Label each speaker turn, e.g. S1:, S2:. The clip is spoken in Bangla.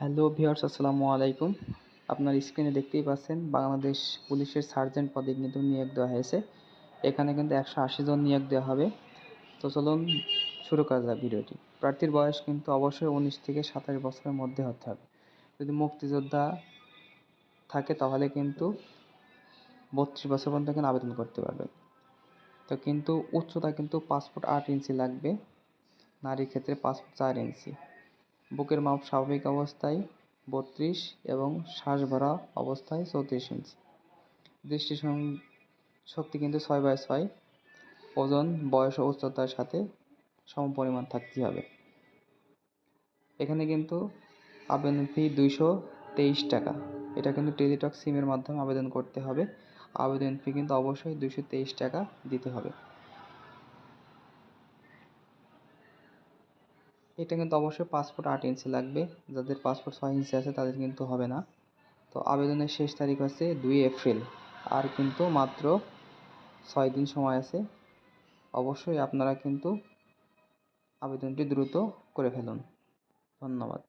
S1: হ্যালো ভিউয়ার্স, আসসালামু আলাইকুম। আপনার স্ক্রিনে দেখতেই পাচ্ছেন বাংলাদেশ পুলিশের সার্জেন্ট পদে কিন্তু নিয়োগ দেওয়া হয়েছে। এখানে কিন্তু 180 জন নিয়োগ দেওয়া হবে। তো চলুন শুরু করা যাক ভিডিওটি। প্রার্থীর বয়স কিন্তু অবশ্যই 19 থেকে 27 বছরের মধ্যে হতে হবে। যদি মুক্তিযোদ্ধা থাকে তাহলে কিন্তু 32 বছর পর্যন্ত এখানে আবেদন করতে পারবেন। তো কিন্তু উচ্চতা কিন্তু 5 ফুট 8 ইঞ্চি লাগবে, নারীর ক্ষেত্রে 5 ফুট 4 ইঞ্চি। বুকের মাপ স্বাভাবিক অবস্থায় 32 এবং শ্বাস ভরা অবস্থায় 34 ইঞ্চি। শক্তি কিন্তু 6/6। ওজন, বয়স ও উচ্চতার সাথে সমপরিমাণ থাকতে হবে। এখানে কিন্তু আবেদন ফি 223 টাকা। এটা কিন্তু টেলিটক সিমের মাধ্যমে আবেদন করতে হবে। আবেদন ফি কিন্তু অবশ্যই 223 টাকা দিতে হবে। এটা কিন্তু অবশ্যই 5 ফুট 8 ইঞ্চি লাগবে। যাদের 5 ফুট 6 ইঞ্চি আছে তাদের কিন্তু হবে না। তো আবেদনের শেষ তারিখ হচ্ছে 2 এপ্রিল। আর কিন্তু মাত্র 6 দিন সময় আছে। অবশ্যই আপনারা কিন্তু আবেদনটি দ্রুত করে ফেলুন। ধন্যবাদ।